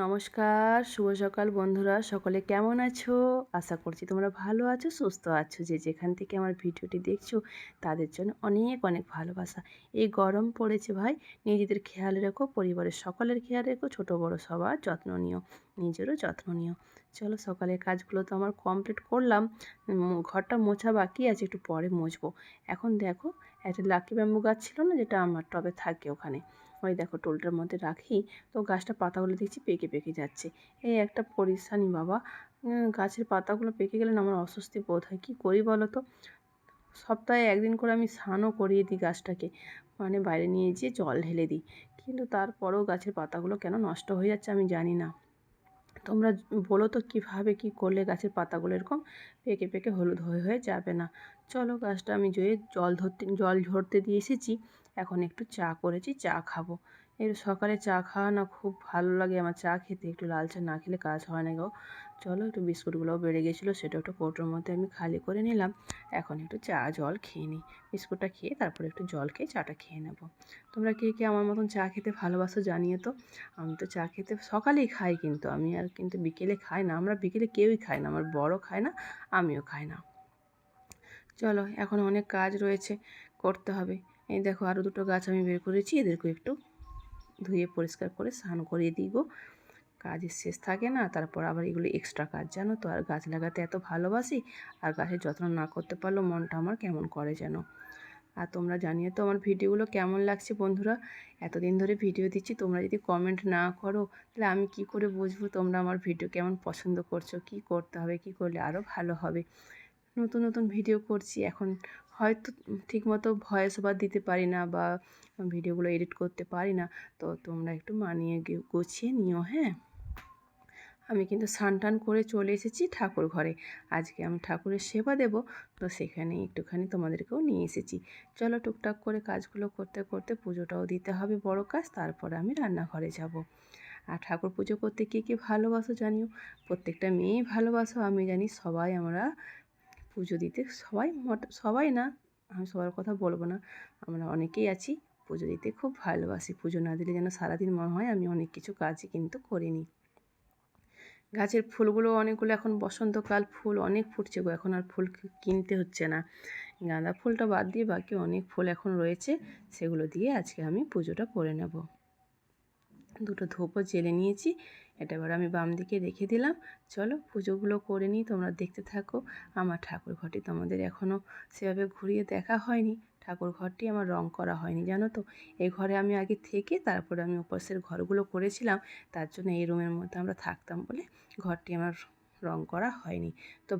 নমস্কার, শুভ সকাল বন্ধুরা। সকলে কেমন আছো? আশা করছি তোমরা ভালো আছো, সুস্থ আছো। যে যেখান থেকে আমার ভিডিওটি দেখছো তাদের জন্য অনেক অনেক ভালোবাসা। এই গরম পড়েছে ভাই, নিজেদের খেয়াল রেখো, পরিবারের সকলের খেয়াল রেখো, ছোট বড় সবার যত্ন নিও, নিজেরও যত্ন নিও। চলো, সকালের কাজগুলো তো আমার কমপ্লিট করলাম। ঘরটা মোছা বাকি আছে, একটু পরে মুছবো। এখন দেখো, একটা লাকি ব্যাম্বু গাছ ছিল না, যেটা আমার টবে থাকে ওখানে, ওই দেখো টোলটার মধ্যে রাখি, তো গাছটা পাতাগুলো দেখছি পেকে পেকে যাচ্ছে। এই একটা পরেশানি বাবা, গাছের পাতাগুলো পেকে গেলে না আমার অস্বস্তি বোধ হয়। কী করি বলো তো? সপ্তাহে একদিন করে আমি স্নানও করিয়ে দিই গাছটাকে, মানে বাইরে নিয়ে যেয়ে জল ঢেলে দিই, কিন্তু তারপরেও গাছের পাতাগুলো কেন নষ্ট হয়ে যাচ্ছে আমি জানি না। তোমরা বলো তো কীভাবে কী করলে গাছের পাতাগুলো এরকম পেকে পেকে হলুদ হয়ে হয়ে যাবে না। চলো, গাছটা আমি জল ঝরতে দিয়ে এসেছি। এখন একটু চা করেছি, চা খাবো। এই সকালে চা খাওয়া না খুব ভালো লাগে আমার, চা খেতে। একটু লাল চা না খেলে কাজ হয় না গো। চলো, একটু বিস্কুটগুলোও বেড়ে গেছিলো, সেটা একটু কৌটোর মধ্যে আমি খালি করে নিলাম। এখন একটু চা জল খেয়ে নিই। বিস্কুটটা খেয়ে তারপরে একটু জল খেয়ে চাটা খেয়ে নেবো। তোমরা কে কে আমার মতন চা খেতে ভালোবাসো জানিয়ে তো। আমি তো চা খেতে সকালেই খাই, কিন্তু আমি আর কিন্তু বিকেলে খাই না। আমরা বিকেলে কেউই খাই না, আমার বড় খায় না, আমিও খাই না। চলো, এখন অনেক কাজ রয়েছে, করতে হবে। এই দেখো, আরও দুটো গাছ আমি বের করেছি, এদেরকে একটু ধুয়ে পরিষ্কার করে স্নান করিয়ে দিব। কাজের শেষ থাকে না, তারপর আবার এগুলো এক্সট্রা কাজ, জানো তো। আর গাছ লাগাতে এত ভালোবাসি, আর গাছের যত্ন না করতে পারলেও মনটা আমার কেমন করে যেন। আর তোমরা জানিয়ে তো আমার ভিডিওগুলো কেমন লাগছে বন্ধুরা। এতদিন ধরে ভিডিও দিচ্ছি, তোমরা যদি কমেন্ট না করো তাহলে আমি কি করে বুঝবো তোমরা আমার ভিডিও কেমন পছন্দ করছো, কি করতে হবে, কি করলে আরও ভালো হবে। নতুন নতুন ভিডিও করছি এখন, হয়তো ঠিকমতো ভয়েস ওভার দিতে পারি না, বা ভিডিওগুলো এডিট করতে পারি না, তো তোমরা একটু মানিয়ে গুছিয়ে নিও, হ্যাঁ। আমি কিন্তু স্নান টান করে চলে এসেছি ঠাকুর ঘরে। আজকে আমি ঠাকুরের সেবা দেব, তো সেখানে একটুখানি তোমাদেরকেও নিয়ে এসেছি। চলো, টুকটাক করে কাজগুলো করতে করতে পুজোটাও দিতে হবে, বড় কাজ। তারপরে আমি রান্নাঘরে যাব। আর ঠাকুর পুজো করতে কে কে ভালোবাসো জানিও। প্রত্যেকটা মেয়েই ভালোবাসো আমি জানি। সবাই আমরা পুজো দিতে, সবাই না, আমি সবার কথা বলবো না, আমরা অনেকেই আছি পুজো দিতে খুব ভালোবাসি। পুজো না দিলে যেন সারাদিন মনে হয় আমি অনেক কিছু কাজই কিন্তু করিনি। গাছের ফুলগুলো অনেকগুলো, এখন বসন্তকাল, ফুল অনেক ফুটছে গো। এখন আর ফুল কিনতে হচ্ছে না। গাঁদা ফুলটা বাদ দিয়ে বাকি অনেক ফুল এখন রয়েছে, সেগুলো দিয়ে আজকে আমি পুজোটা করে নেব। দুটো ধূপও জ্বেলে নিয়েছি, এটা এবার আমি বাম দিকে রেখে দিলাম। চলো, পুজোগুলো করে নিই, তোমরা দেখতে থাকো। আমার ঠাকুর ঘরটি তোমাদের এখনও সেভাবে ঘুরিয়ে দেখা হয়নি। ঠাকুর ঘরটি আমার রং করা হয়নি, জানো তো। এই ঘরে আমি আগে থেকে তারপরে আমি উপাসের ঘরগুলো করেছিলাম, তার জন্য এই রুমের মধ্যে আমরা থাকতাম বলে ঘরটি আমার রং করা হয়নি। তো